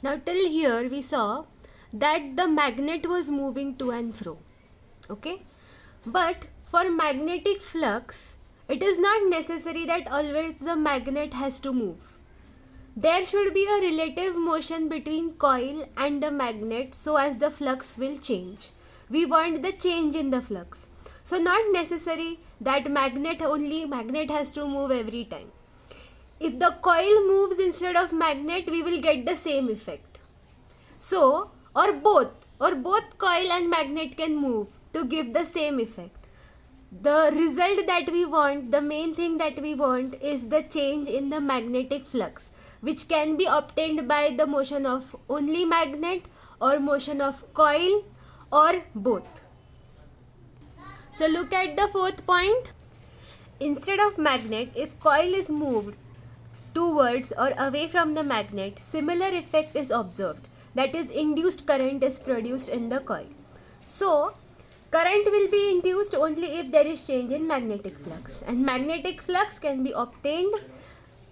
Now till here we saw that the magnet was moving to and fro. Okay? But for magnetic flux, it is not necessary that always the magnet has to move. There should be a relative motion between coil and the magnet so as the flux will change. We want the change in the flux. So not necessary that magnet has to move every time. If the coil moves instead of magnet, we will get the same effect. So, or both coil and magnet can move to give the same effect. The result that we want, the main thing that we want is the change in the magnetic flux, which can be obtained by the motion of only magnet or motion of coil or both. So look at the fourth point. Instead of magnet, if coil is moved towards or away from the magnet, similar effect is observed. That is, induced current is produced in the coil. So, current will be induced only if there is change in magnetic flux. And magnetic flux can be obtained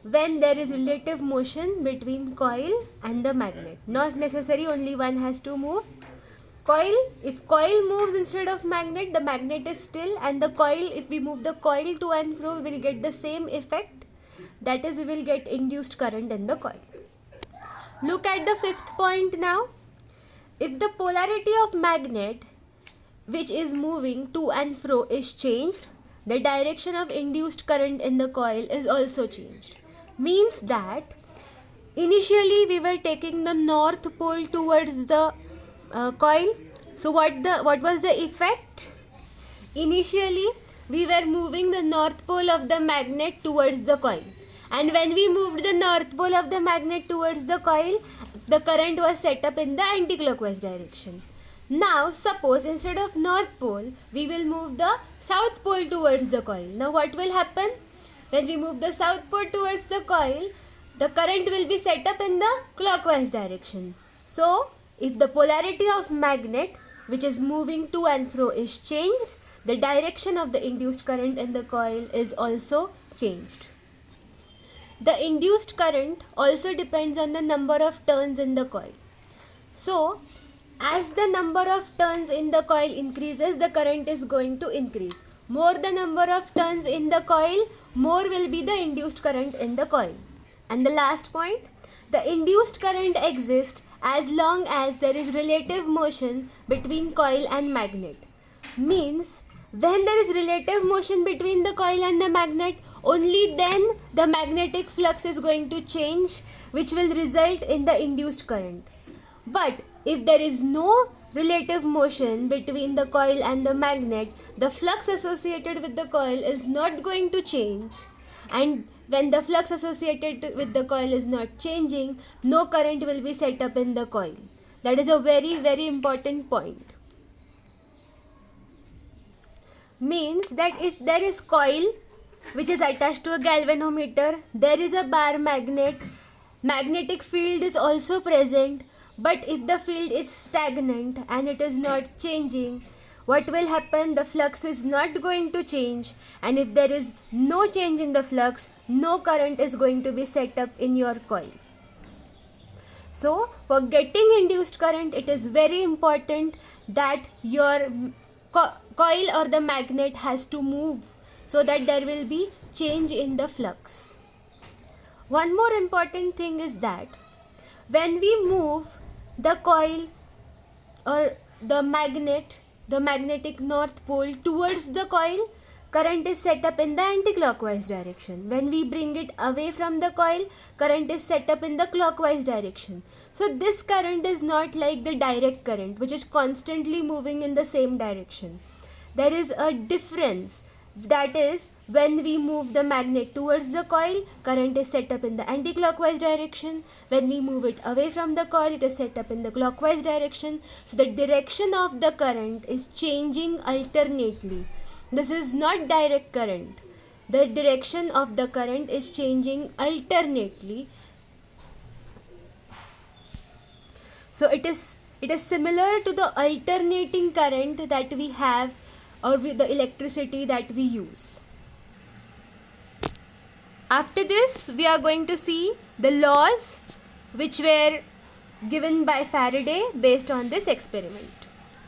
when there is relative motion between coil and the magnet. Not necessary only one has to move. If coil moves instead of magnet, the magnet is still, and the coil, if we move the coil to and fro, we will get the same effect. That is, we will get induced current in the coil. Look at the fifth point now. If the polarity of magnet which is moving to and fro is changed, the direction of induced current in the coil is also changed. Means that initially we were taking the north pole towards the coil. So what was the effect? Initially we were moving the north pole of the magnet towards the coil, and when we moved the north pole of the magnet towards the coil, the current was set up in the anticlockwise direction. Now suppose instead of north pole we will move the south pole towards the coil. Now what will happen? When we move the south pole towards the coil, the current will be set up in the clockwise direction. So if the polarity of magnet which is moving to and fro is changed, the direction of the induced current in the coil is also changed. The induced current also depends on the number of turns in the coil. So, as the number of turns in the coil increases, the current is going to increase. More the number of turns in the coil, more will be the induced current in the coil. And the last point, the induced current exists as long as there is relative motion between coil and magnet. Means, when there is relative motion between the coil and the magnet, only then the magnetic flux is going to change, which will result in the induced current. But if there is no relative motion between the coil and the magnet, the flux associated with the coil is not going to change. And when the flux associated with the coil is not changing, no current will be set up in the coil. That is a very, very important point. Means that if there is coil which is attached to a galvanometer, there is a bar magnet, magnetic field is also present, but if the field is stagnant and it is not changing, what will happen? The flux is not going to change, and if there is no change in the flux, no current is going to be set up in your coil. So for getting induced current, it is very important that your coil or the magnet has to move so that there will be change in the flux. One more important thing is that when we move the coil or the magnetic north pole towards the coil, current is set up in the anti-clockwise direction. When we bring it away from the coil, current is set up in the clockwise direction. So this current is not like the direct current, which is constantly moving in the same direction. There is a difference. That is, when we move the magnet towards the coil, current is set up in the anti-clockwise direction. When we move it away from the coil, it is set up in the clockwise direction. So the direction of the current is changing alternately. This is not direct current. The direction of the current is changing alternately. So it is similar to the alternating current that we have, or with the electricity that we use. After this, we are going to see the laws which were given by Faraday based on this experiment.